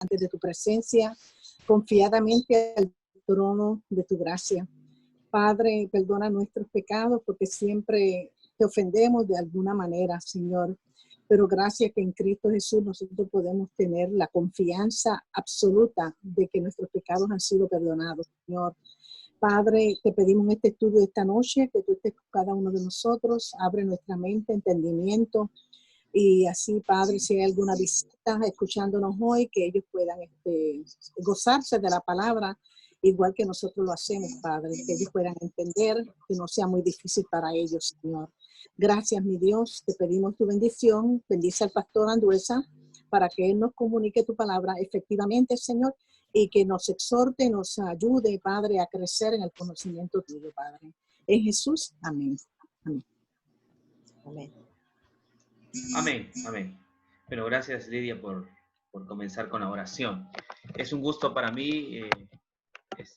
de tu presencia, confiadamente al trono de tu gracia. Padre, perdona nuestros pecados porque siempre te ofendemos de alguna manera, Señor. Pero gracias que en Cristo Jesús nosotros podemos tener la confianza absoluta de que nuestros pecados han sido perdonados, Señor. Padre, te pedimos en este estudio de esta noche que tú estés con cada uno de nosotros, abre nuestra mente, entendimiento, y así, Padre, si hay alguna visita escuchándonos hoy, que ellos puedan gozarse de la palabra, igual que nosotros lo hacemos, Padre, que ellos puedan entender, que no sea muy difícil para ellos, Señor. Gracias, mi Dios, te pedimos tu bendición, bendice al pastor Anduesa, para que él nos comunique tu palabra efectivamente, Señor, y que nos exhorte, nos ayude, Padre, a crecer en el conocimiento tuyo, Padre. En Jesús, amén. Amén. Amén. Amén, amén. Bueno, gracias Lidia por comenzar con la oración. Es un gusto para mí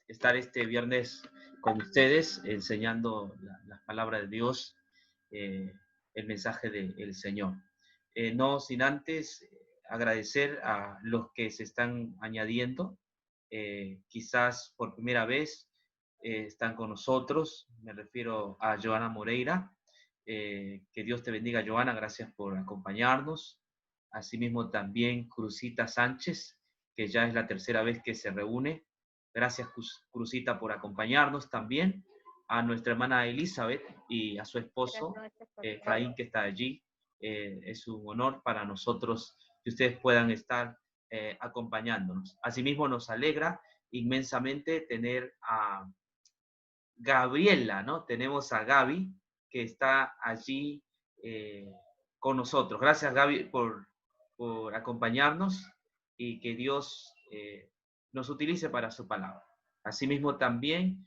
estar este viernes con ustedes enseñando la palabra de Dios, el mensaje del Señor. No sin antes agradecer a los que se están añadiendo, quizás por primera vez están con nosotros. Me refiero a Joana Moreira. Que Dios te bendiga, Joana, gracias por acompañarnos. Asimismo también Cruzita Sánchez, que ya es la tercera vez que se reúne. Gracias, Cruzita, por acompañarnos también. A nuestra hermana Elizabeth y a su esposo, Efraín, que está allí. Es un honor para nosotros que ustedes puedan estar acompañándonos. Asimismo nos alegra inmensamente tener a Gabriela, ¿no? Tenemos a Gaby, que está allí con nosotros. Gracias, Gaby, por acompañarnos y que Dios nos utilice para su palabra. Asimismo también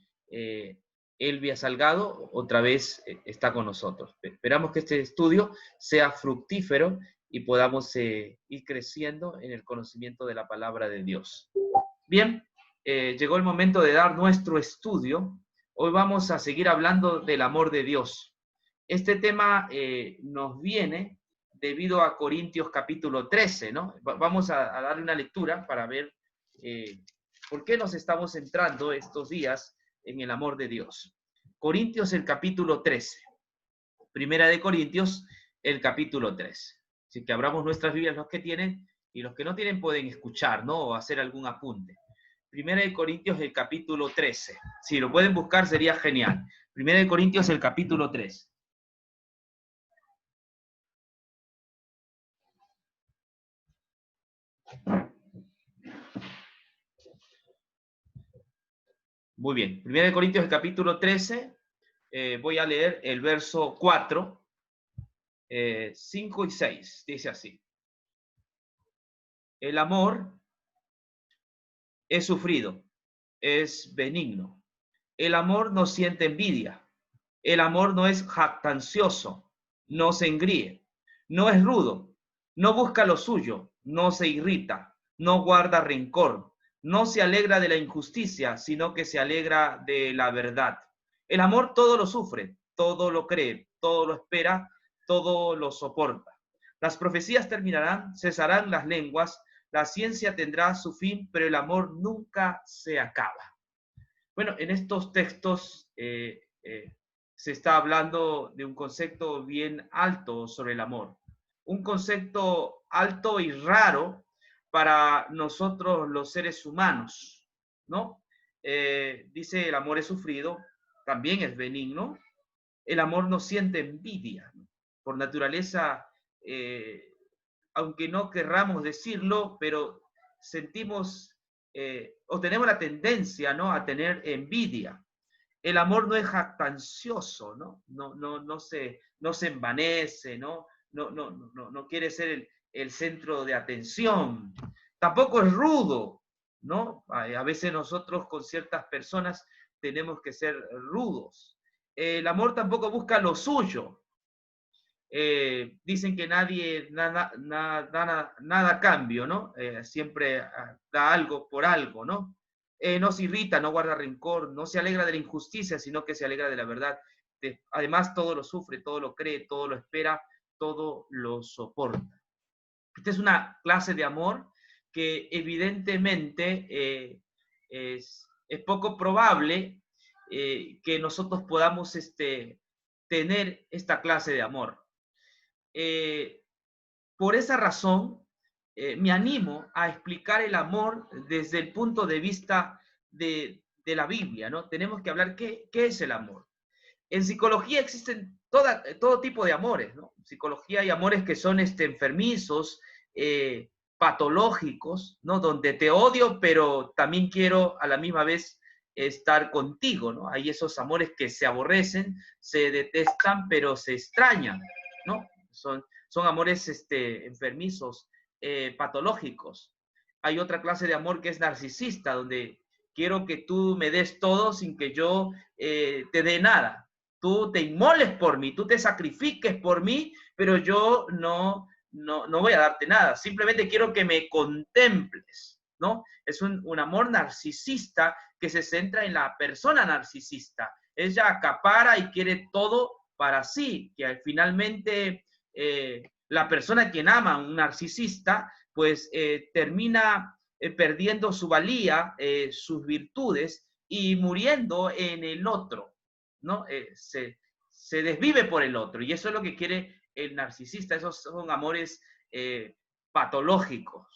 Elvia Salgado otra vez está con nosotros. Esperamos que este estudio sea fructífero y podamos ir creciendo en el conocimiento de la palabra de Dios. Bien, llegó el momento de dar nuestro estudio. Hoy vamos a seguir hablando del amor de Dios. Este tema nos viene debido a Corintios capítulo 13, ¿no? Vamos a darle una lectura para ver por qué nos estamos centrando estos días en el amor de Dios. Corintios, el capítulo 13. Primera de Corintios, el capítulo 13. Así que abramos nuestras Biblias los que tienen, y los que no tienen pueden escuchar, ¿no? O hacer algún apunte. Primera de Corintios, el capítulo 13. Si lo pueden buscar, sería genial. Primera de Corintios, el capítulo 13. Muy bien. Primera de Corintios, el capítulo 13. Voy a leer el verso 4, 5 y 6. Dice así. El amor es sufrido, es benigno. El amor no siente envidia. El amor no es jactancioso, no se engríe, no es rudo, no busca lo suyo, no se irrita, no guarda rencor, no se alegra de la injusticia, sino que se alegra de la verdad. El amor todo lo sufre, todo lo cree, todo lo espera, todo lo soporta. Las profecías terminarán, cesarán las lenguas, la ciencia tendrá su fin, pero el amor nunca se acaba. Bueno, en estos textos se está hablando de un concepto bien alto sobre el amor. Un concepto alto y raro para nosotros los seres humanos, ¿no? Dice el amor es sufrido, también es benigno. El amor no siente envidia, ¿no? Por naturaleza, aunque no querramos decirlo, pero sentimos o tenemos la tendencia, ¿no?, a tener envidia. El amor no es jactancioso, ¿no? No se envanece, ¿no? No quiere ser el centro de atención. Tampoco es rudo, ¿no? A veces nosotros con ciertas personas tenemos que ser rudos. El amor tampoco busca lo suyo. Dicen que nada a cambio, ¿no? Siempre da algo por algo, ¿no? No se irrita, no guarda rencor, no se alegra de la injusticia, sino que se alegra de la verdad. Además, todo lo sufre, todo lo cree, todo lo espera, todo lo soporta. Esta es una clase de amor que evidentemente es poco probable que nosotros podamos tener esta clase de amor. Por esa razón, me animo a explicar el amor desde el punto de vista de la Biblia, ¿no? Tenemos que hablar qué es el amor. En psicología existen todo tipo de amores, ¿no? En psicología hay amores que son enfermizos, patológicos, ¿no? Donde te odio, pero también quiero a la misma vez estar contigo, ¿no? Hay esos amores que se aborrecen, se detestan, pero se extrañan, ¿no? Son amores enfermizos, patológicos. Hay otra clase de amor que es narcisista, donde quiero que tú me des todo sin que yo te dé nada. Tú te inmoles por mí, tú te sacrifiques por mí, pero yo no voy a darte nada. Simplemente quiero que me contemples, ¿no? Es un amor narcisista que se centra en la persona narcisista. Ella acapara y quiere todo para sí, que finalmente la persona quien ama a un narcisista, pues termina perdiendo su valía, sus virtudes y muriendo en el otro, ¿no? Se desvive por el otro y eso es lo que quiere el narcisista. Esos son amores patológicos.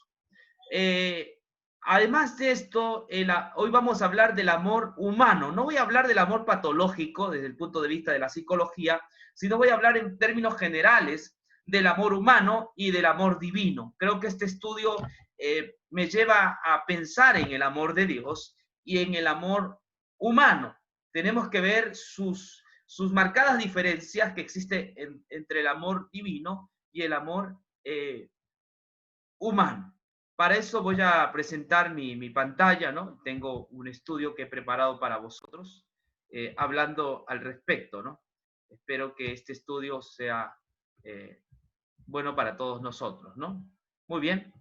Además de esto, hoy vamos a hablar del amor humano. No voy a hablar del amor patológico desde el punto de vista de la psicología, sino voy a hablar en términos generales del amor humano y del amor divino. Creo que este estudio me lleva a pensar en el amor de Dios y en el amor humano. Tenemos que ver sus marcadas diferencias que existen entre el amor divino y el amor humano. Para eso voy a presentar mi pantalla, ¿no? Tengo un estudio que he preparado para vosotros, hablando al respecto, ¿no? Espero que este estudio sea bueno para todos nosotros, ¿no? Muy bien.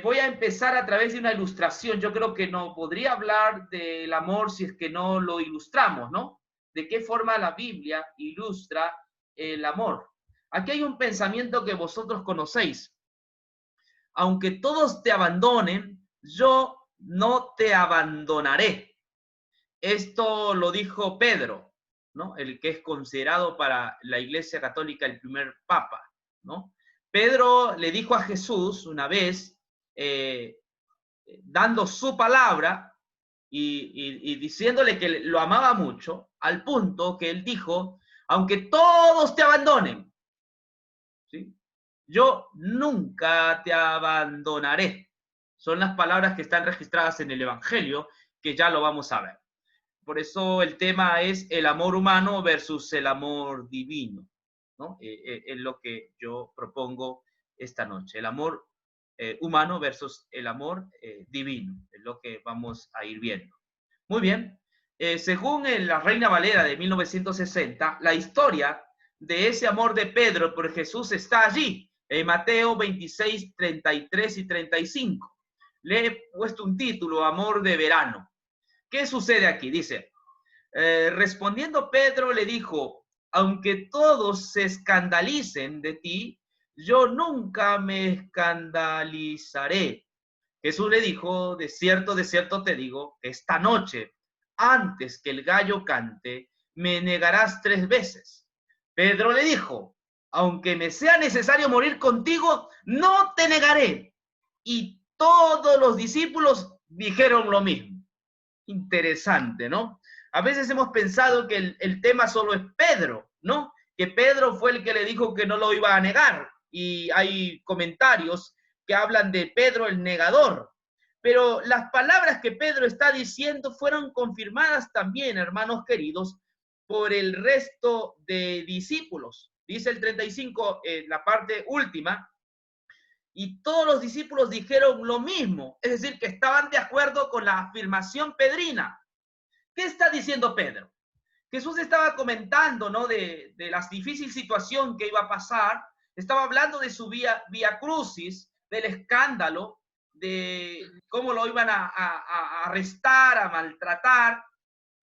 Voy a empezar a través de una ilustración. Yo creo que no podría hablar del amor si es que no lo ilustramos, ¿no? De qué forma la Biblia ilustra el amor. Aquí hay un pensamiento que vosotros conocéis. Aunque todos te abandonen, yo no te abandonaré. Esto lo dijo Pedro, ¿no? El que es considerado para la Iglesia Católica el primer papa, ¿no? Pedro le dijo a Jesús una vez, dando su palabra y diciéndole que lo amaba mucho, al punto que él dijo, aunque todos te abandonen, ¿sí? Yo nunca te abandonaré. Son las palabras que están registradas en el Evangelio, que ya lo vamos a ver. Por eso el tema es el amor humano versus el amor divino, ¿no? Es lo que yo propongo esta noche. El amor humano versus el amor divino. Es lo que vamos a ir viendo. Muy bien. Según la Reina Valera de 1960, la historia de ese amor de Pedro por Jesús está allí, en Mateo 26, 33 y 35. Le he puesto un título, Amor de Verano. ¿Qué sucede aquí? Dice, respondiendo Pedro le dijo, aunque todos se escandalicen de ti, yo nunca me escandalizaré. Jesús le dijo, de cierto te digo, esta noche, antes que el gallo cante, me negarás 3 veces. Pedro le dijo, aunque me sea necesario morir contigo, no te negaré. Y todos los discípulos dijeron lo mismo. Interesante, ¿no? A veces hemos pensado que el tema solo es Pedro, ¿no? Que Pedro fue el que le dijo que no lo iba a negar. Y hay comentarios que hablan de Pedro el negador. Pero las palabras que Pedro está diciendo fueron confirmadas también, hermanos queridos, por el resto de discípulos. Dice el 35, la parte última, y todos los discípulos dijeron lo mismo, es decir, que estaban de acuerdo con la afirmación pedrina. ¿Qué está diciendo Pedro? Jesús estaba comentando, ¿no? de la difícil situación que iba a pasar, estaba hablando de su vía crucis, del escándalo, de cómo lo iban a arrestar, a maltratar,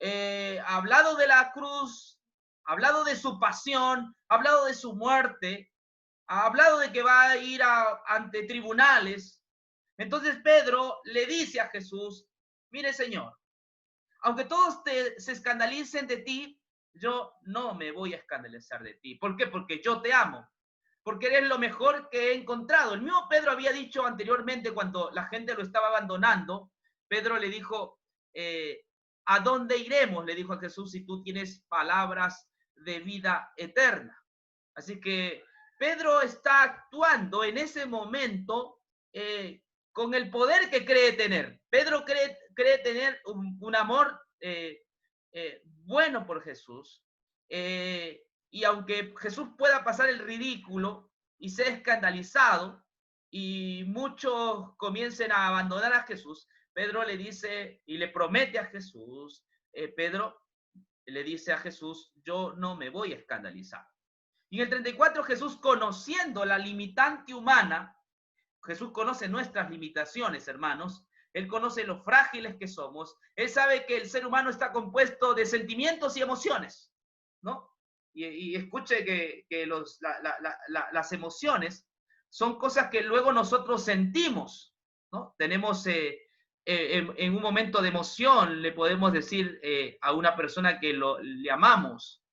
ha hablado de la cruz, ha hablado de su pasión, ha hablado de su muerte, ha hablado de que va a ir ante tribunales, Entonces Pedro le dice a Jesús, mire Señor, aunque todos se escandalicen de ti, yo no me voy a escandalizar de ti. ¿Por qué? Porque yo te amo. Porque eres lo mejor que he encontrado. El mismo Pedro había dicho anteriormente, cuando la gente lo estaba abandonando, Pedro le dijo, ¿a dónde iremos? Le dijo a Jesús, si tú tienes palabras de vida eterna. Así que Pedro está actuando en ese momento con el poder que cree tener. Pedro cree tener un amor bueno por Jesús. Y aunque Jesús pueda pasar el ridículo y ser escandalizado y muchos comiencen a abandonar a Jesús, Pedro le dice y le promete a Jesús, Pedro le dice a Jesús, yo no me voy a escandalizar. Y en el 34 Jesús, conociendo la limitante humana, Jesús conoce nuestras limitaciones, hermanos. Él conoce lo frágiles que somos. Él sabe que el ser humano está compuesto de sentimientos y emociones, ¿no? Y escuche que las emociones son cosas que luego nosotros sentimos, ¿no? Tenemos en un momento de emoción, le podemos decir a una persona que le amamos,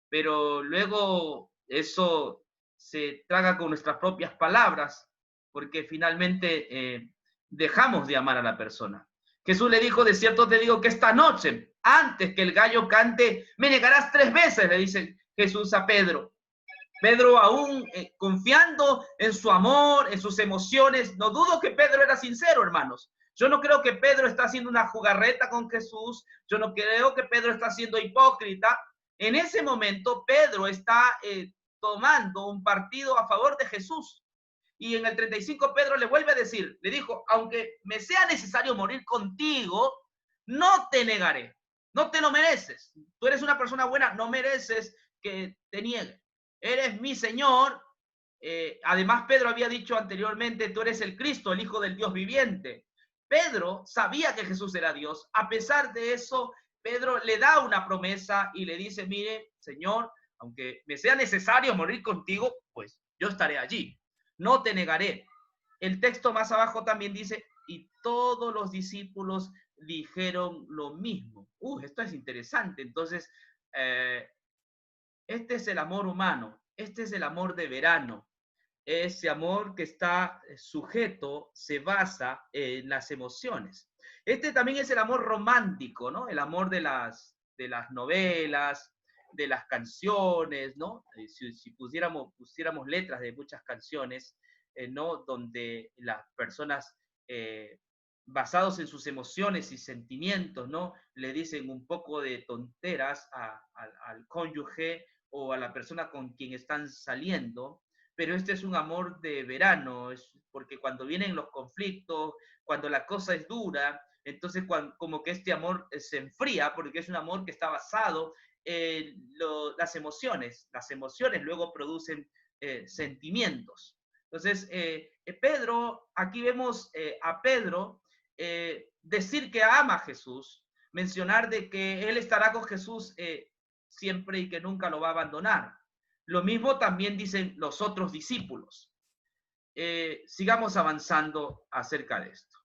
pero luego eso se traga con nuestras propias palabras, porque finalmente dejamos de amar a la persona. Jesús le dijo, de cierto te digo que esta noche, antes que el gallo cante, me negarás 3 veces, le dice Jesús a Pedro. Pedro, aún confiando en su amor, en sus emociones, no dudo que Pedro era sincero, hermanos. Yo no creo que Pedro está haciendo una jugarreta con Jesús, yo no creo que Pedro está siendo hipócrita. En ese momento, Pedro está tomando un partido a favor de Jesús. Y en el 35 Pedro le vuelve a decir, le dijo, aunque me sea necesario morir contigo, no te negaré, no te lo mereces. Tú eres una persona buena, no mereces que te niegue. Eres mi Señor. Además, Pedro había dicho anteriormente, tú eres el Cristo, el Hijo del Dios viviente. Pedro sabía que Jesús era Dios. A pesar de eso, Pedro le da una promesa y le dice, mire, Señor, aunque me sea necesario morir contigo, pues yo estaré allí. No te negaré. El texto más abajo también dice, y todos los discípulos dijeron lo mismo. Esto es interesante. Entonces, este es el amor humano. Este es el amor de verano. Ese amor que está sujeto, se basa en las emociones. Este también es el amor romántico, ¿no? El amor de las novelas, de las canciones, ¿no? Si pusiéramos letras de muchas canciones, ¿no? Donde las personas, basados en sus emociones y sentimientos, ¿no? Le dicen un poco de tonteras al cónyuge o a la persona con quien están saliendo. Pero este es un amor de verano, es porque cuando vienen los conflictos, cuando la cosa es dura, entonces como que este amor se enfría, porque es un amor que está basado en las emociones. Las emociones luego producen sentimientos. Entonces, Pedro, aquí vemos a Pedro decir que ama a Jesús, mencionar de que él estará con Jesús siempre y que nunca lo va a abandonar. Lo mismo también dicen los otros discípulos. Sigamos avanzando acerca de esto.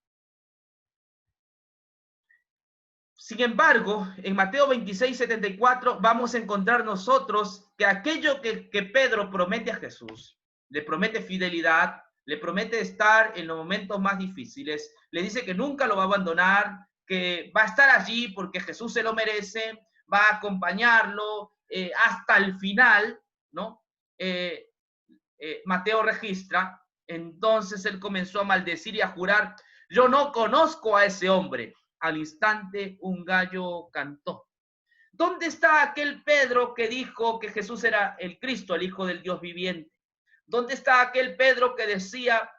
Sin embargo, en Mateo 26:74 vamos a encontrar nosotros que aquello que Pedro promete a Jesús, le promete fidelidad, le promete estar en los momentos más difíciles, le dice que nunca lo va a abandonar, que va a estar allí porque Jesús se lo merece, va a acompañarlo hasta el final, ¿no? Mateo registra, entonces él comenzó a maldecir y a jurar, yo no conozco a ese hombre. Al instante un gallo cantó. ¿Dónde está aquel Pedro que dijo que Jesús era el Cristo, el Hijo del Dios viviente? ¿Dónde está aquel Pedro que decía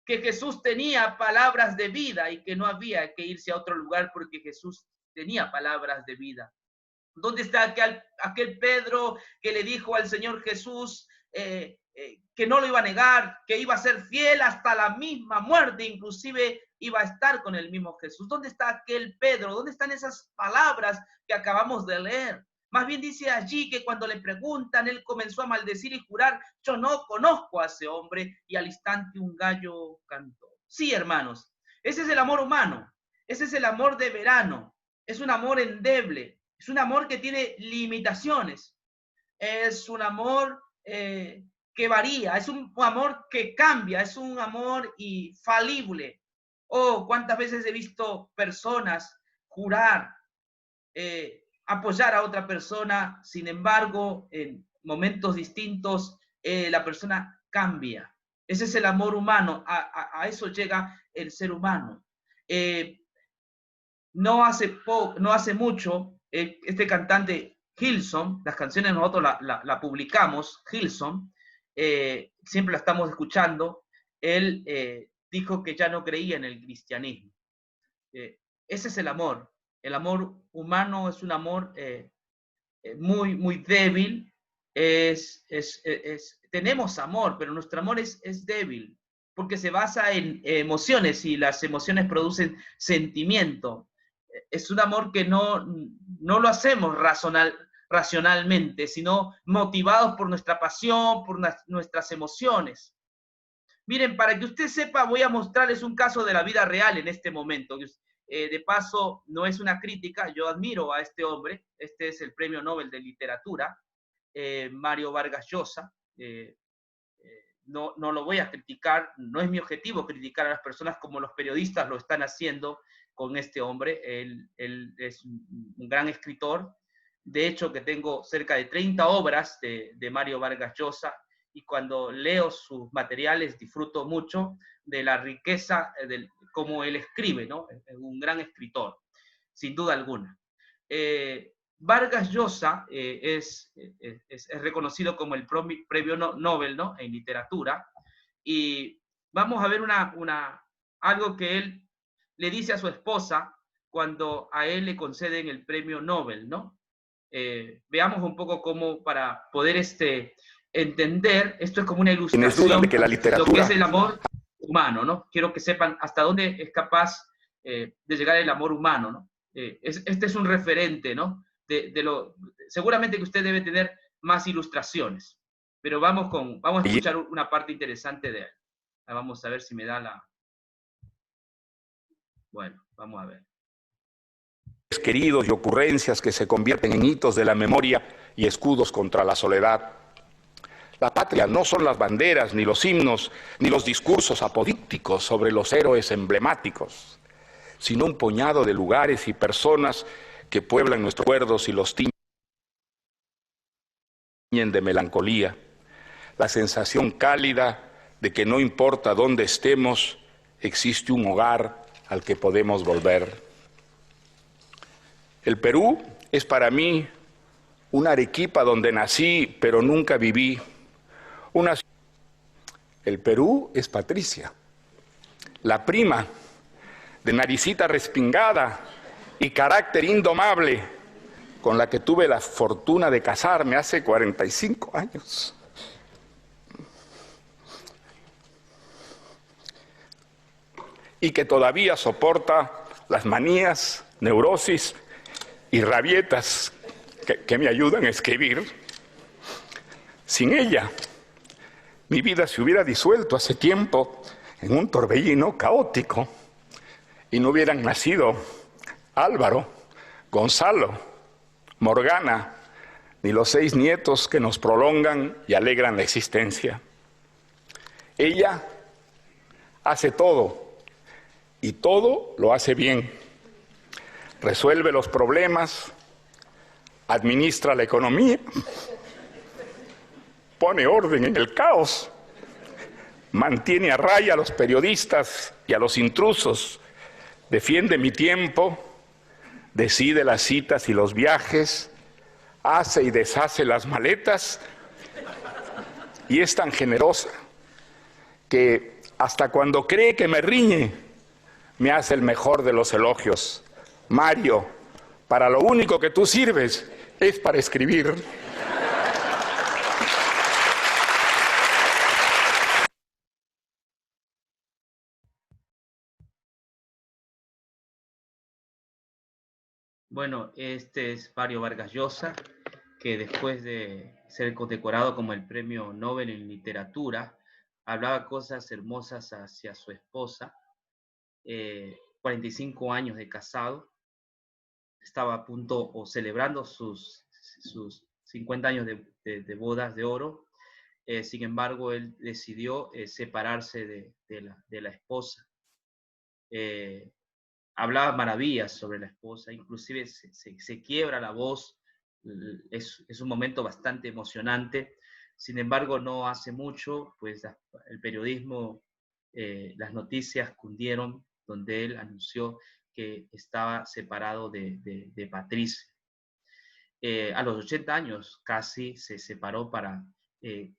que Jesús tenía palabras de vida y que no había que irse a otro lugar porque Jesús tenía palabras de vida? ¿Dónde está aquel Pedro que le dijo al Señor Jesús que no lo iba a negar, que iba a ser fiel hasta la misma muerte, inclusive iba a estar con el mismo Jesús? ¿Dónde está aquel Pedro? ¿Dónde están esas palabras que acabamos de leer? Más bien dice allí que cuando le preguntan, él comenzó a maldecir y jurar, yo no conozco a ese hombre, y al instante un gallo cantó. Sí, hermanos, ese es el amor humano, ese es el amor de verano, es un amor endeble, es un amor que tiene limitaciones, es un amor que varía, es un amor que cambia, es un amor infalible. Oh, cuántas veces he visto personas jurar, apoyar a otra persona, sin embargo, en momentos distintos, la persona cambia. Ese es el amor humano, a eso llega el ser humano. No hace mucho, este cantante Hillsong, las canciones nosotros la publicamos, Hillsong, siempre la estamos escuchando, él dijo que ya no creía en el cristianismo. Ese es el amor humano es un amor muy, muy débil, tenemos amor, pero nuestro amor es débil, porque se basa en emociones y las emociones producen sentimiento. Es un amor que no lo hacemos racionalmente, sino motivados por nuestra pasión, por nuestras emociones. Miren, para que usted sepa, voy a mostrarles un caso de la vida real en este momento. De paso, no es una crítica, yo admiro a este hombre, este es el Premio Nobel de Literatura, Mario Vargas Llosa. No lo voy a criticar, no es mi objetivo criticar a las personas como los periodistas lo están haciendo con este hombre. Él es un gran escritor, de hecho que tengo cerca de 30 obras de Mario Vargas Llosa, y cuando leo sus materiales disfruto mucho de la riqueza de cómo él escribe, ¿no? Es un gran escritor, sin duda alguna. Vargas Llosa es reconocido como el premio Nobel, ¿no?, en literatura, y vamos a ver algo que él le dice a su esposa cuando a él le conceden el premio Nobel, ¿no? Veamos un poco cómo, para poder entender, esto es como una ilustración de que la literatura... de lo que es el amor humano, ¿no? Quiero que sepan hasta dónde es capaz de llegar el amor humano, ¿no? Este es un referente, ¿no? Seguramente que usted debe tener más ilustraciones, pero vamos a escuchar una parte interesante de él. Vamos a ver si me da la... Bueno, vamos a ver. Queridos y ocurrencias que se convierten en hitos de la memoria y escudos contra la soledad. La patria no son las banderas, ni los himnos, ni los discursos apodícticos sobre los héroes emblemáticos, sino un puñado de lugares y personas que pueblan nuestros recuerdos y los tiñen de melancolía. La sensación cálida de que no importa dónde estemos, existe un hogar al que podemos volver. El Perú es para mí una Arequipa donde nací, pero nunca viví. El Perú es Patricia, la prima de naricita respingada y carácter indomable, con la que tuve la fortuna de casarme hace 45 años. Y que todavía soporta las manías, neurosis y rabietas que me ayudan a escribir. Sin ella, mi vida se hubiera disuelto hace tiempo en un torbellino caótico y no hubieran nacido Álvaro, Gonzalo, Morgana, ni los 6 nietos que nos prolongan y alegran la existencia. Ella hace todo, y todo lo hace bien. Resuelve los problemas, administra la economía, pone orden en el caos, mantiene a raya a los periodistas y a los intrusos, defiende mi tiempo, decide las citas y los viajes, hace y deshace las maletas, y es tan generosa que hasta cuando cree que me riñe, me hace el mejor de los elogios. Mario, para lo único que tú sirves es para escribir. Bueno, este es Mario Vargas Llosa, que después de ser condecorado como el Premio Nobel en Literatura, hablaba cosas hermosas hacia su esposa, 45 años de casado, estaba a punto o celebrando sus 50 años de bodas de oro. Sin embargo, él decidió separarse de la esposa. Hablaba maravillas sobre la esposa, inclusive se quiebra la voz, es un momento bastante emocionante. Sin embargo, no hace mucho, pues el periodismo, las noticias cundieron donde él anunció que estaba separado de Patricia. A los 80 años casi se separó para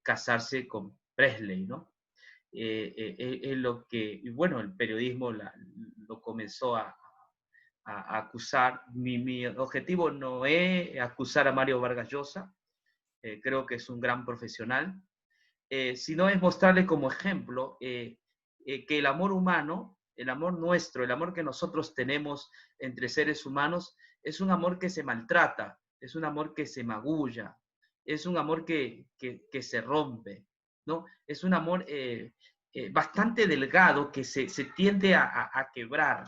casarse con Presley, ¿no? Es lo que, y bueno, el periodismo lo comenzó a acusar. Mi objetivo no es acusar a Mario Vargas Llosa, creo que es un gran profesional, sino es mostrarle como ejemplo que el amor humano, el amor nuestro, el amor que nosotros tenemos entre seres humanos, es un amor que se maltrata, es un amor que se magulla, es un amor que se rompe, ¿no? Es un amor bastante delgado que se tiende a quebrar.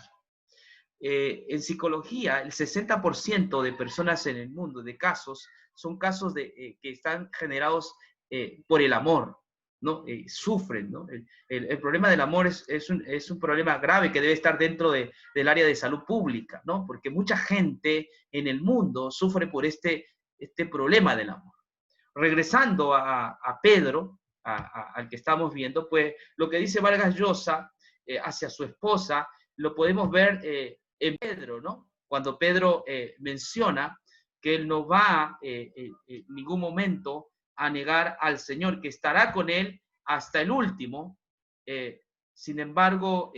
En psicología, el 60% de personas en el mundo, de casos, son casos que están generados por el amor, ¿no? Sufren, ¿no? El problema del amor es un problema grave que debe estar dentro del área de salud pública, ¿no? Porque mucha gente en el mundo sufre por este problema del amor. Regresando a Pedro, al que estamos viendo, pues lo que dice Vargas Llosa hacia su esposa, lo podemos ver en Pedro, ¿no? Cuando Pedro menciona que él no va en ningún momento a negar al Señor, que estará con él hasta el último. Sin embargo,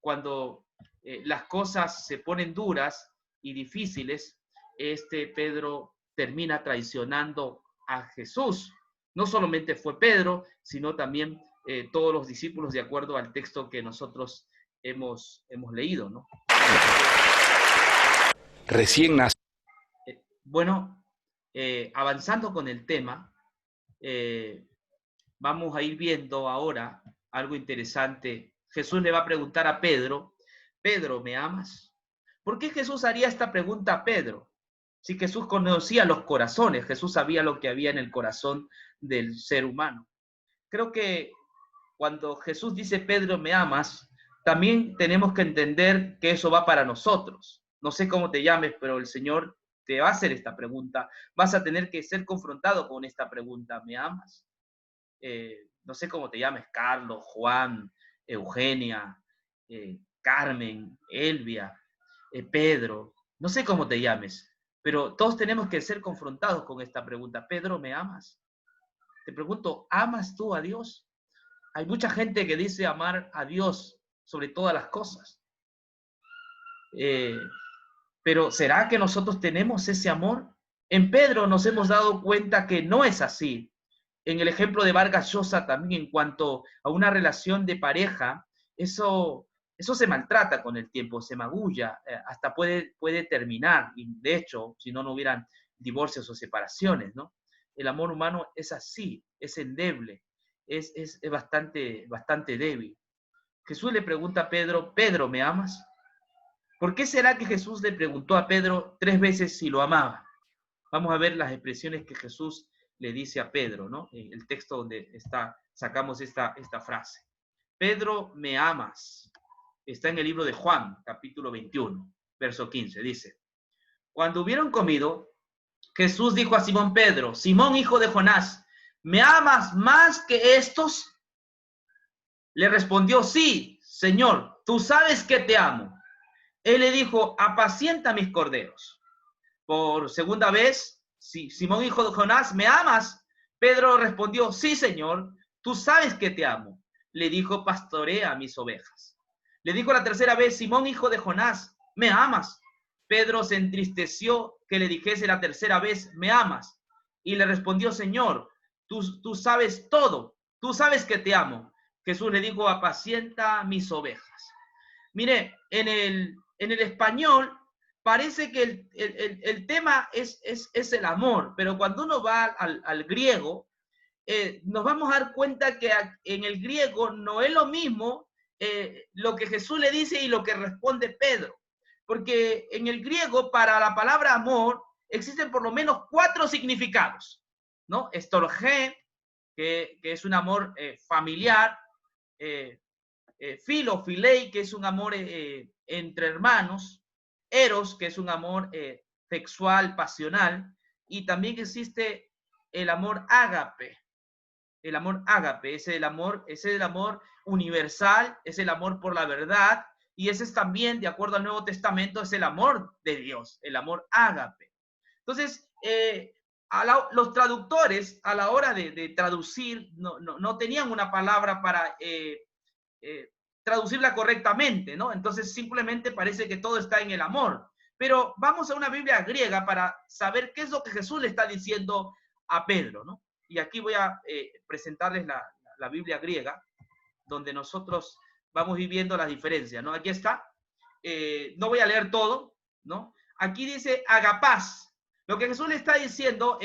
cuando las cosas se ponen duras y difíciles, Pedro termina traicionando a Jesús. No solamente fue Pedro, sino también todos los discípulos, de acuerdo al texto que nosotros hemos leído, ¿no? Recién nacido. Bueno, avanzando con el tema, vamos a ir viendo ahora algo interesante. Jesús le va a preguntar a Pedro, Pedro, ¿me amas? ¿Por qué Jesús haría esta pregunta a Pedro? Si Jesús conocía los corazones, Jesús sabía lo que había en el corazón del ser humano. Creo que cuando Jesús dice, Pedro, ¿me amas?, también tenemos que entender que eso va para nosotros. No sé cómo te llames, pero el Señor te va a hacer esta pregunta. Vas a tener que ser confrontado con esta pregunta, ¿me amas? No sé cómo te llames, Carlos, Juan, Eugenia, Carmen, Elvia, Pedro, no sé cómo te llames, pero todos tenemos que ser confrontados con esta pregunta. Pedro, ¿me amas? Te pregunto, ¿amas tú a Dios? Hay mucha gente que dice amar a Dios sobre todas las cosas. Pero ¿será que nosotros tenemos ese amor? En Pedro nos hemos dado cuenta que no es así. En el ejemplo de Vargas Llosa también, en cuanto a una relación de pareja, eso se maltrata con el tiempo, se magulla, hasta puede terminar. Y de hecho, si no, no hubieran divorcios o separaciones, ¿no? El amor humano es así, es endeble, es bastante débil. Jesús le pregunta a Pedro, Pedro, ¿me amas? ¿Por qué será que Jesús le preguntó a Pedro 3 veces si lo amaba? Vamos a ver las expresiones que Jesús le dice a Pedro, ¿no? En el texto donde sacamos esta frase. Pedro, ¿me amas? Está en el libro de Juan, capítulo 21, verso 15. Dice, cuando hubieron comido, Jesús dijo a Simón Pedro, Simón, hijo de Jonás, ¿me amas más que estos? Le respondió, sí, Señor, tú sabes que te amo. Él le dijo, apacienta mis corderos. Por segunda vez, Simón, hijo de Jonás, ¿me amas? Pedro respondió, sí, Señor, tú sabes que te amo. Le dijo, pastorea mis ovejas. Le dijo la tercera vez, Simón, hijo de Jonás, ¿me amas? Pedro se entristeció que le dijese la tercera vez, ¿me amas? Y le respondió, Señor, tú sabes todo, tú sabes que te amo. Jesús le dijo, apacienta mis ovejas. Mire, en el español parece que el tema es el amor, pero cuando uno va al griego, nos vamos a dar cuenta que en el griego no es lo mismo lo que Jesús le dice y lo que responde Pedro. Porque en el griego, para la palabra amor, existen por lo menos 4 significados, ¿no? Estorgé, que es un amor familiar, filo, filei, que es un amor entre hermanos, eros, que es un amor sexual, pasional, y también existe el amor ágape. El amor ágape es el amor universal, es el amor por la verdad, y ese es también, de acuerdo al Nuevo Testamento, es el amor de Dios, el amor ágape. Entonces, los traductores, a la hora de traducir, no tenían una palabra para traducirla correctamente, ¿no? Entonces, simplemente parece que todo está en el amor. Pero vamos a una Biblia griega para saber qué es lo que Jesús le está diciendo a Pedro, ¿no? Y aquí voy a presentarles la Biblia griega, donde nosotros vamos viviendo las diferencias, ¿no? Aquí está. No voy a leer todo, ¿no? Aquí dice agapás. Lo que Jesús le está diciendo,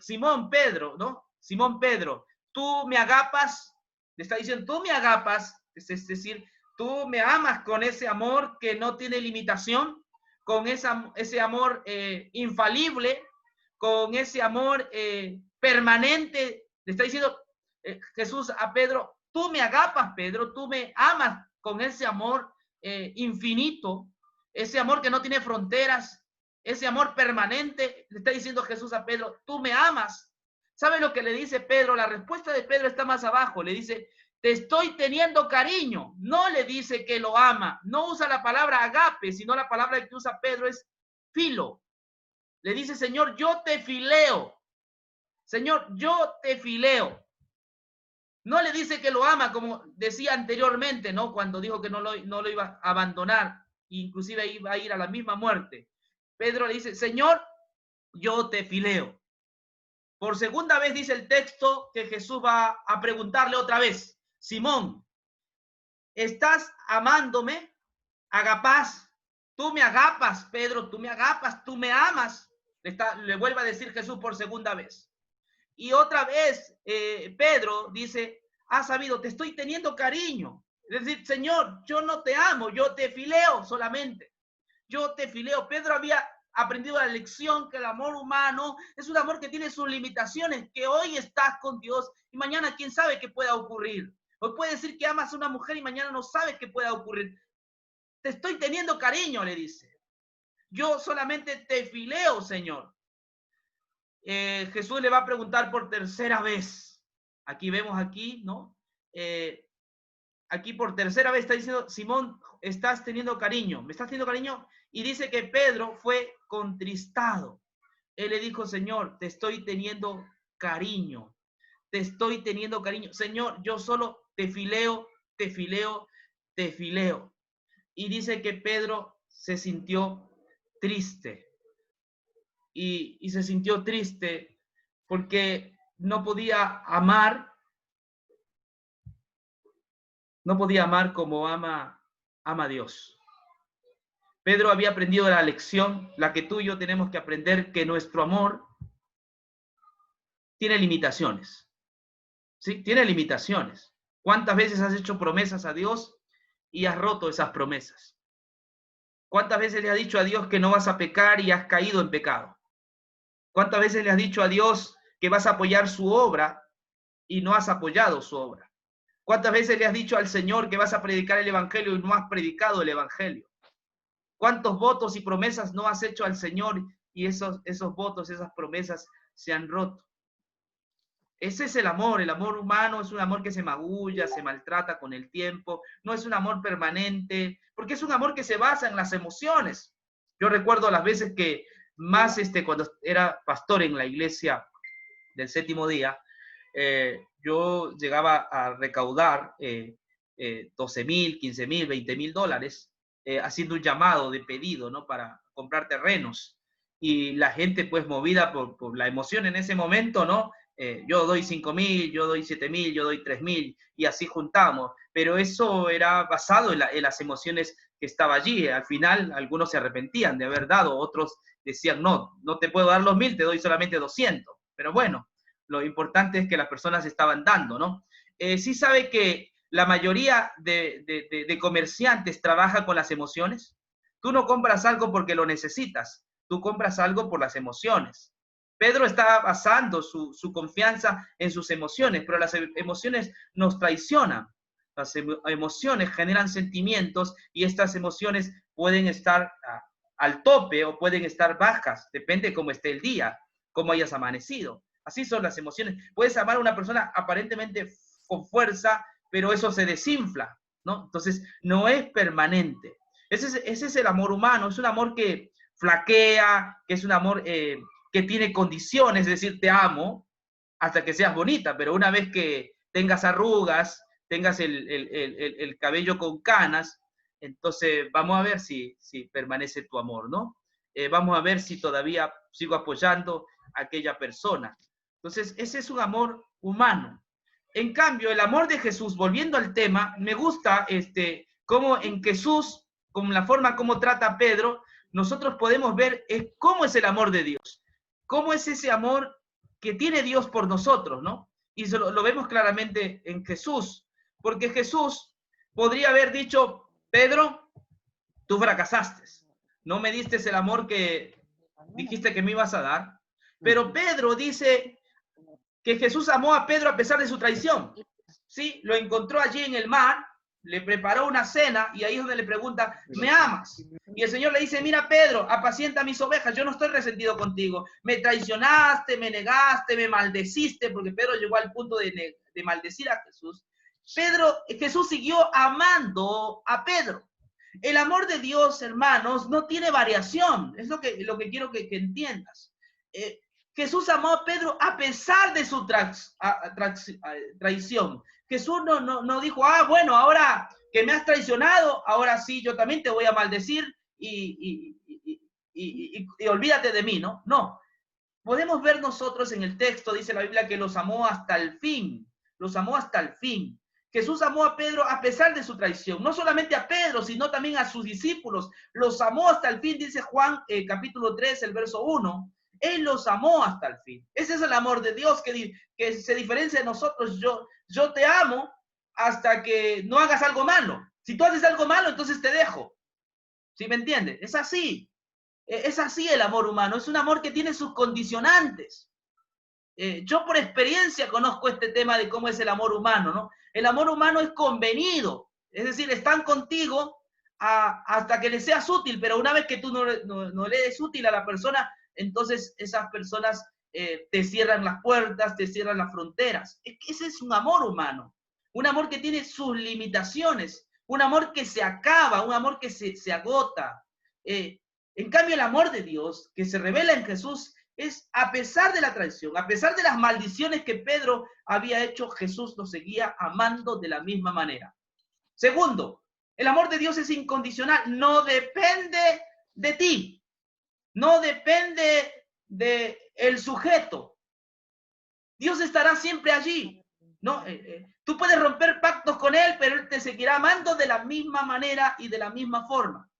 Simón Pedro, ¿no? Simón Pedro, tú me agapas, le está diciendo, tú me agapas, es decir, tú me amas con ese amor que no tiene limitación, con ese amor infalible, con ese amor permanente. Le está diciendo Jesús a Pedro, tú me agapas, Pedro, tú me amas con ese amor infinito, ese amor que no tiene fronteras, ese amor permanente. Le está diciendo Jesús a Pedro, tú me amas. ¿Sabe lo que le dice Pedro? La respuesta de Pedro está más abajo. Le dice, te estoy teniendo cariño. No le dice que lo ama. No usa la palabra agape, sino la palabra que usa Pedro es filo. Le dice, Señor, yo te fileo. Señor, yo te fileo. No le dice que lo ama, como decía anteriormente, ¿no? Cuando dijo que no lo iba a abandonar, inclusive iba a ir a la misma muerte. Pedro le dice, Señor, yo te fileo. Por segunda vez dice el texto que Jesús va a preguntarle otra vez, Simón, ¿estás amándome? Agapás, tú me agapas, Pedro, tú me agapas, tú me amas. Le vuelve a decir Jesús por segunda vez. Y otra vez Pedro dice, has sabido, te estoy teniendo cariño. Es decir, Señor, yo no te amo, yo te fileo solamente. Yo te fileo. Pedro había aprendido la lección que el amor humano es un amor que tiene sus limitaciones, que hoy estás con Dios y mañana quién sabe qué pueda ocurrir. Hoy puede decir que amas a una mujer y mañana no sabes qué pueda ocurrir. Te estoy teniendo cariño, le dice. Yo solamente te fileo, Señor. Jesús le va a preguntar por tercera vez. Aquí vemos aquí, ¿no? Aquí por tercera vez está diciendo, Simón, estás teniendo cariño. ¿Me estás teniendo cariño? Y dice que Pedro fue contristado. Él le dijo, Señor, te estoy teniendo cariño. Te estoy teniendo cariño. Señor, yo solo te fileo, te fileo, te fileo. Y dice que Pedro se sintió triste. Y se sintió triste porque no podía amar como ama a Dios. Pedro había aprendido la lección, la que tú y yo tenemos que aprender, que nuestro amor tiene limitaciones. ¿Sí? Tiene limitaciones. ¿Cuántas veces has hecho promesas a Dios y has roto esas promesas? ¿Cuántas veces le has dicho a Dios que no vas a pecar y has caído en pecado? ¿Cuántas veces le has dicho a Dios que vas a apoyar su obra y no has apoyado su obra? ¿Cuántas veces le has dicho al Señor que vas a predicar el Evangelio y no has predicado el Evangelio? ¿Cuántos votos y promesas no has hecho al Señor y esos votos, esas promesas se han roto? Ese es el amor humano es un amor que se magulla, se maltrata con el tiempo, no es un amor permanente, porque es un amor que se basa en las emociones. Yo recuerdo las veces que más cuando era pastor en la iglesia del Séptimo Día, yo llegaba a recaudar 12,000, 15,000, 20,000 dólares, haciendo un llamado de pedido, ¿no? Para comprar terrenos. Y la gente, pues, movida por la emoción en ese momento, ¿no? Yo doy 5,000, yo doy 7,000, yo doy 3,000, y así juntamos. Pero eso era basado en las emociones que estaba allí. Al final, algunos se arrepentían de haber dado, otros decían, no te puedo dar los 1,000, te doy solamente 200. Pero bueno, lo importante es que las personas estaban dando, ¿no? Sí sabe que la mayoría de comerciantes trabaja con las emociones. Tú no compras algo porque lo necesitas, tú compras algo por las emociones. Pedro está basando su confianza en sus emociones, pero las emociones nos traicionan. Las emociones generan sentimientos y estas emociones pueden estar al tope o pueden estar bajas, depende de cómo esté el día, cómo hayas amanecido. Así son las emociones. Puedes amar a una persona aparentemente con fuerza, pero eso se desinfla, ¿no? Entonces, no es permanente. Ese es el amor humano, es un amor que flaquea, que es un amor que tiene condiciones, es decir, te amo hasta que seas bonita, pero una vez que tengas arrugas, tengas el cabello con canas, entonces vamos a ver si permanece tu amor, ¿no? Vamos a ver si todavía sigo apoyando a aquella persona. Entonces, ese es un amor humano. En cambio, el amor de Jesús, volviendo al tema, me gusta cómo en Jesús, con la forma como trata a Pedro, nosotros podemos ver cómo es el amor de Dios. Cómo es ese amor que tiene Dios por nosotros, ¿no? Y lo vemos claramente en Jesús. Porque Jesús podría haber dicho, Pedro, tú fracasaste. No me diste el amor que dijiste que me ibas a dar. Pero Pedro dice que Jesús amó a Pedro a pesar de su traición. Sí, lo encontró allí en el mar, le preparó una cena y ahí es donde le pregunta, ¿me amas? Y el Señor le dice, mira Pedro, apacienta mis ovejas, yo no estoy resentido contigo. Me traicionaste, me negaste, me maldeciste, porque Pedro llegó al punto de maldecir a Jesús. Jesús siguió amando a Pedro. El amor de Dios, hermanos, no tiene variación. Es lo que quiero que entiendas. Jesús amó a Pedro a pesar de su traición. Jesús no dijo, bueno, ahora que me has traicionado, ahora sí, yo también te voy a maldecir y olvídate de mí, ¿no? No. Podemos ver nosotros en el texto, dice la Biblia, que los amó hasta el fin. Los amó hasta el fin. Jesús amó a Pedro a pesar de su traición. No solamente a Pedro, sino también a sus discípulos. Los amó hasta el fin, dice Juan, capítulo 3, el verso 1. Él los amó hasta el fin. Ese es el amor de Dios que se diferencia de nosotros. Yo te amo hasta que no hagas algo malo. Si tú haces algo malo, entonces te dejo. ¿Sí me entiendes? Es así. Es así el amor humano. Es un amor que tiene sus condicionantes. Yo por experiencia conozco este tema de cómo es el amor humano, ¿no? El amor humano es convenido. Es decir, están contigo hasta que le seas útil, pero una vez que tú no le eres útil a la persona, entonces esas personas te cierran las puertas, te cierran las fronteras. Ese es un amor humano, un amor que tiene sus limitaciones, un amor que se acaba, un amor que se agota. En cambio, el amor de Dios que se revela en Jesús es a pesar de la traición, a pesar de las maldiciones que Pedro había hecho, Jesús lo seguía amando de la misma manera. Segundo, el amor de Dios es incondicional, no depende de ti. No depende del sujeto. Dios estará siempre allí. ¿No? Tú puedes romper pactos con Él, pero Él te seguirá amando de la misma manera y de la misma forma.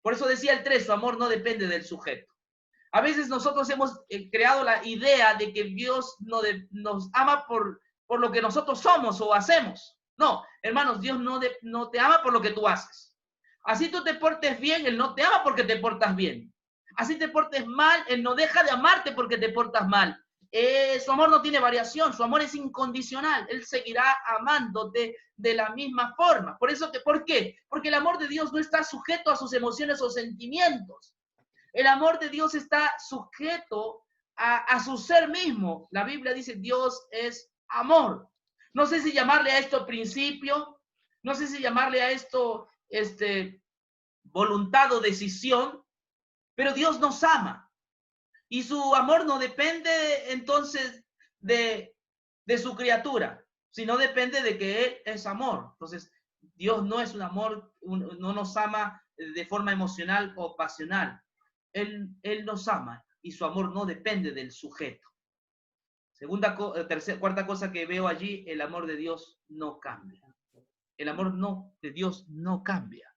Por eso decía el 3, su amor no depende del sujeto. A veces nosotros hemos creado la idea de que Dios nos ama por lo que nosotros somos o hacemos. No, hermanos, Dios no te ama por lo que tú haces. Así tú te portes bien, Él no te ama porque te portas bien. Así te portes mal, Él no deja de amarte porque te portas mal. Su amor no tiene variación, su amor es incondicional. Él seguirá amándote de la misma forma. ¿Por qué? Porque el amor de Dios no está sujeto a sus emociones o sentimientos. El amor de Dios está sujeto a su ser mismo. La Biblia dice, Dios es amor. No sé si llamarle a esto principio, no sé si llamarle a esto voluntad o decisión, pero Dios nos ama. Y su amor no depende entonces de su criatura, sino depende de que Él es amor. Entonces, Dios no es un amor, no nos ama de forma emocional o pasional. Él nos ama y su amor no depende del sujeto. Cuarta cosa que veo allí, el amor de Dios no cambia. El amor de Dios no cambia.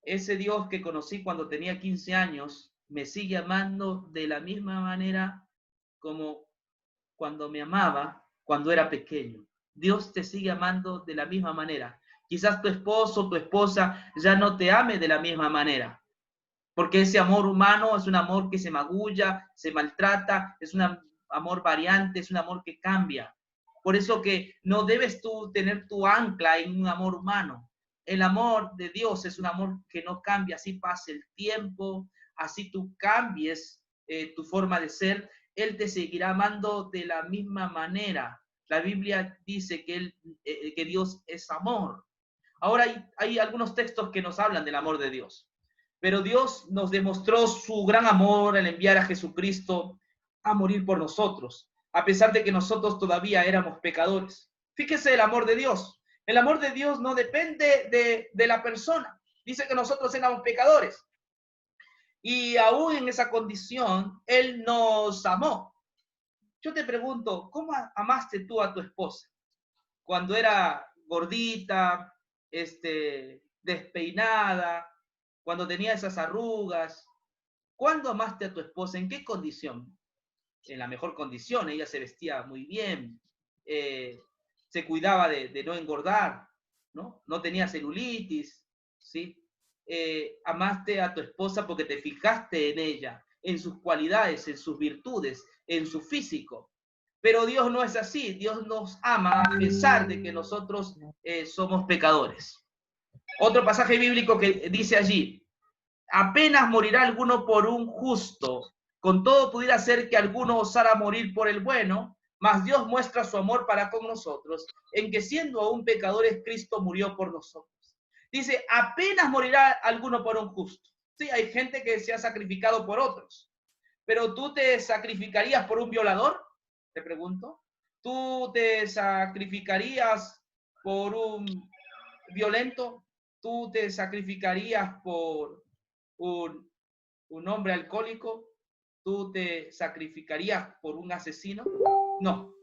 Ese Dios que conocí cuando tenía 15 años me sigue amando de la misma manera como cuando me amaba cuando era pequeño. Dios te sigue amando de la misma manera. Quizás tu esposo o tu esposa ya no te ame de la misma manera, porque ese amor humano es un amor que se magulla, se maltrata, es un amor variante, es un amor que cambia. Por eso que no debes tú tener tu ancla en un amor humano. El amor de Dios es un amor que no cambia, así pase el tiempo, así tú cambies tu forma de ser, Él te seguirá amando de la misma manera. La Biblia dice que Dios es amor. Ahora hay algunos textos que nos hablan del amor de Dios. Pero Dios nos demostró su gran amor al enviar a Jesucristo a morir por nosotros, a pesar de que nosotros todavía éramos pecadores. Fíjese el amor de Dios. El amor de Dios no depende de la persona. Dice que nosotros éramos pecadores. Y aún en esa condición, Él nos amó. Yo te pregunto, ¿cómo amaste tú a tu esposa? Cuando era gordita, despeinada, cuando tenía esas arrugas. ¿Cuándo amaste a tu esposa? ¿En qué condición? En la mejor condición. Ella se vestía muy bien, se cuidaba de no engordar, ¿no? No tenía celulitis, ¿sí? Amaste a tu esposa porque te fijaste en ella, en sus cualidades, en sus virtudes, en su físico. Pero Dios no es así. Dios nos ama a pesar de que nosotros somos pecadores. Otro pasaje bíblico que dice allí: apenas morirá alguno por un justo, con todo pudiera ser que alguno osara morir por el bueno, mas Dios muestra su amor para con nosotros, en que siendo aún pecadores, Cristo murió por nosotros. Dice, apenas morirá alguno por un justo. Sí, hay gente que se ha sacrificado por otros, pero ¿tú te sacrificarías por un violador? Te pregunto. ¿Tú te sacrificarías por un violento? ¿Tú te sacrificarías por un hombre alcohólico? ¿Tú te sacrificarías por un asesino? No.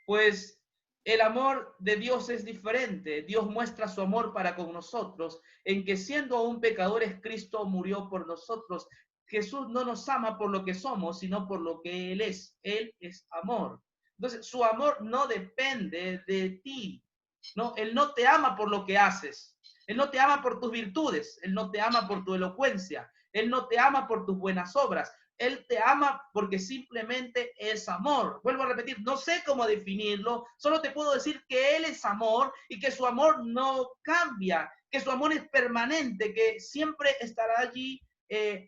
Pues el amor de Dios es diferente. Dios muestra su amor para con nosotros, en que siendo aún pecadores, Cristo murió por nosotros. Jesús no nos ama por lo que somos, sino por lo que Él es. Él es amor. Entonces, su amor no depende de ti. No, Él no te ama por lo que haces. Él no te ama por tus virtudes. Él no te ama por tu elocuencia. Él no te ama por tus buenas obras. Él te ama porque simplemente es amor. Vuelvo a repetir, no sé cómo definirlo, solo te puedo decir que Él es amor y que su amor no cambia, que su amor es permanente, que siempre estará allí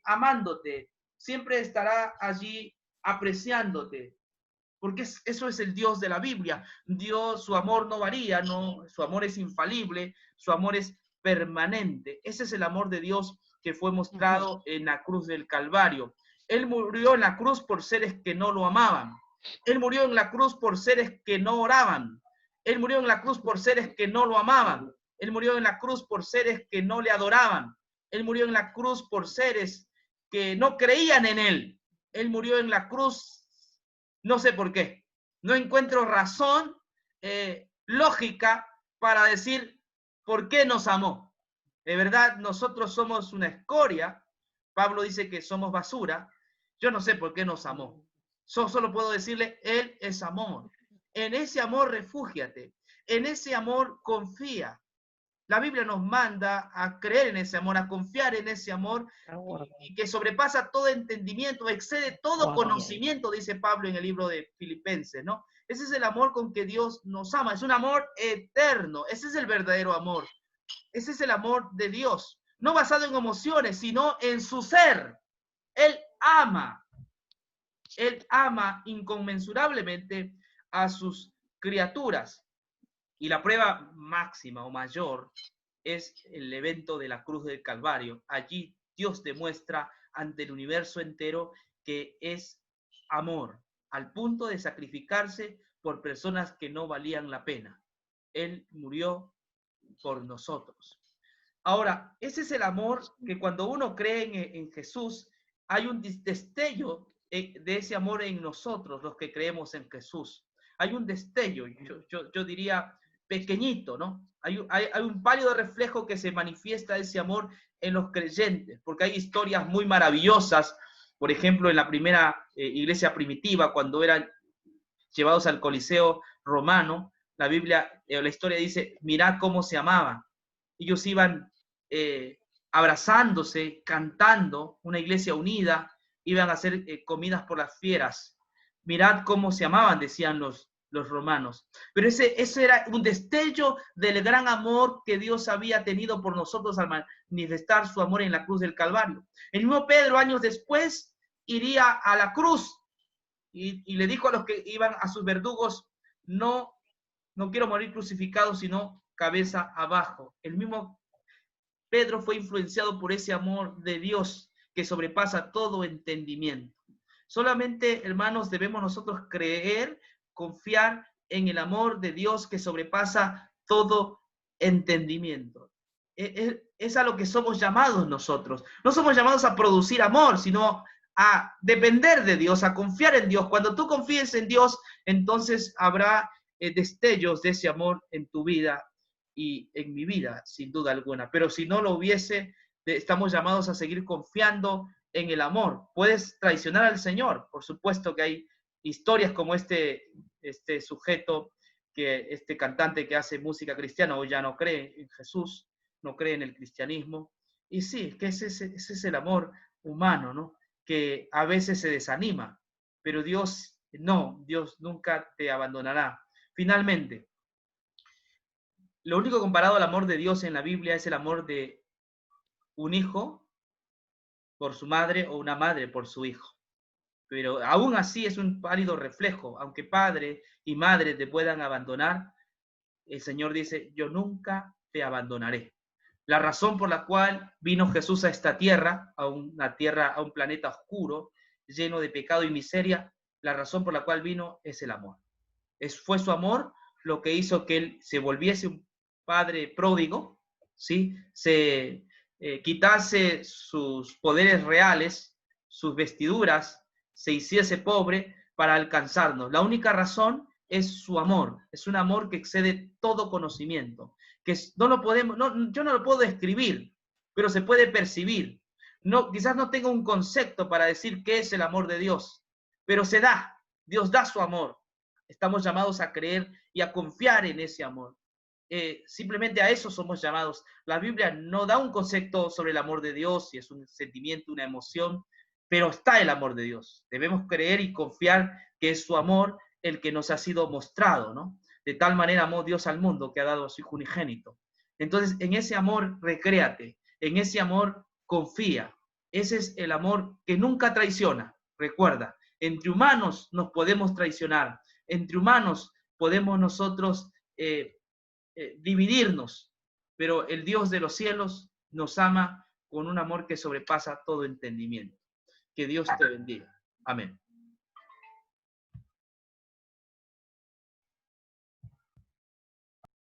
amándote, siempre estará allí apreciándote. Porque eso es el Dios de la Biblia. Dios, su amor no varía, no, su amor es infalible, su amor es permanente. Ese es el amor de Dios que fue mostrado en la cruz del Calvario. Él murió en la cruz por seres que no lo amaban. Él murió en la cruz por seres que no oraban. Él murió en la cruz por seres que no lo amaban. Él murió en la cruz por seres que no le adoraban. Él murió en la cruz por seres que no creían en Él. Él murió en la cruz, no sé por qué. No encuentro razón lógica para decir por qué nos amó. De verdad, nosotros somos una escoria. Pablo dice que somos basura. Yo no sé por qué nos amó. Solo puedo decirle, Él es amor. En ese amor refúgiate. En ese amor confía. La Biblia nos manda a creer en ese amor, a confiar en ese amor y que sobrepasa todo entendimiento, excede todo conocimiento, dice Pablo en el libro de Filipenses, ¿no? Ese es el amor con que Dios nos ama. Es un amor eterno. Ese es el verdadero amor. Ese es el amor de Dios. No basado en emociones, sino en su ser. Él ama inconmensurablemente a sus criaturas. Y la prueba máxima o mayor es el evento de la cruz del Calvario. Allí Dios demuestra ante el universo entero que es amor, al punto de sacrificarse por personas que no valían la pena. Él murió por nosotros. Ahora, ese es el amor que cuando uno cree en Jesús, hay un destello de ese amor en nosotros, los que creemos en Jesús. Hay un destello, yo diría pequeñito, ¿no? Hay un pálido reflejo que se manifiesta ese amor en los creyentes, porque hay historias muy maravillosas, por ejemplo, en la primera iglesia primitiva, cuando eran llevados al Coliseo romano, la Biblia, la historia dice, mirad cómo se amaban. Ellos iban abrazándose, cantando, una iglesia unida, iban a hacer comidas por las fieras. Mirad cómo se amaban, decían los romanos. Pero ese era un destello del gran amor que Dios había tenido por nosotros al manifestar su amor en la cruz del Calvario. El mismo Pedro, años después, iría a la cruz y le dijo a los que iban a sus verdugos, no quiero morir crucificado, sino cabeza abajo. El mismo Pedro fue influenciado por ese amor de Dios que sobrepasa todo entendimiento. Solamente, hermanos, debemos nosotros creer, confiar en el amor de Dios que sobrepasa todo entendimiento. Es a lo que somos llamados nosotros. No somos llamados a producir amor, sino a depender de Dios, a confiar en Dios. Cuando tú confíes en Dios, entonces habrá destellos de ese amor en tu vida y en mi vida, sin duda alguna. Pero si no lo hubiese, estamos llamados a seguir confiando en el amor. Puedes traicionar al Señor. Por supuesto que hay historias como este sujeto, este cantante que hace música cristiana, hoy ya no cree en Jesús, no cree en el cristianismo. Y sí, que ese es el amor humano, ¿no? Que a veces se desanima, pero Dios nunca te abandonará. Finalmente, lo único comparado al amor de Dios en la Biblia es el amor de un hijo por su madre o una madre por su hijo. Pero aún así es un pálido reflejo. Aunque padre y madre te puedan abandonar, el Señor dice, yo nunca te abandonaré. La razón por la cual vino Jesús a esta tierra, a un planeta oscuro, lleno de pecado y miseria, la razón por la cual vino es el amor. Fue su amor lo que hizo que él se volviese un padre pródigo, ¿sí? Se quitase sus poderes reales, sus vestiduras, se hiciese pobre para alcanzarnos. La única razón es su amor. Es un amor que excede todo conocimiento. Que yo no lo puedo describir, pero se puede percibir. Quizás no tenga un concepto para decir qué es el amor de Dios, pero se da. Dios da su amor. Estamos llamados a creer y a confiar en ese amor. Simplemente a eso somos llamados. La Biblia no da un concepto sobre el amor de Dios, si es un sentimiento, una emoción, pero está el amor de Dios. Debemos creer y confiar que es su amor el que nos ha sido mostrado, ¿no? De tal manera amó Dios al mundo que ha dado a su Hijo unigénito. Entonces, en ese amor recréate, en ese amor confía. Ese es el amor que nunca traiciona. Recuerda, entre humanos nos podemos traicionar, entre humanos podemos nosotros dividirnos, pero el Dios de los cielos nos ama con un amor que sobrepasa todo entendimiento. Que Dios te bendiga. Amén.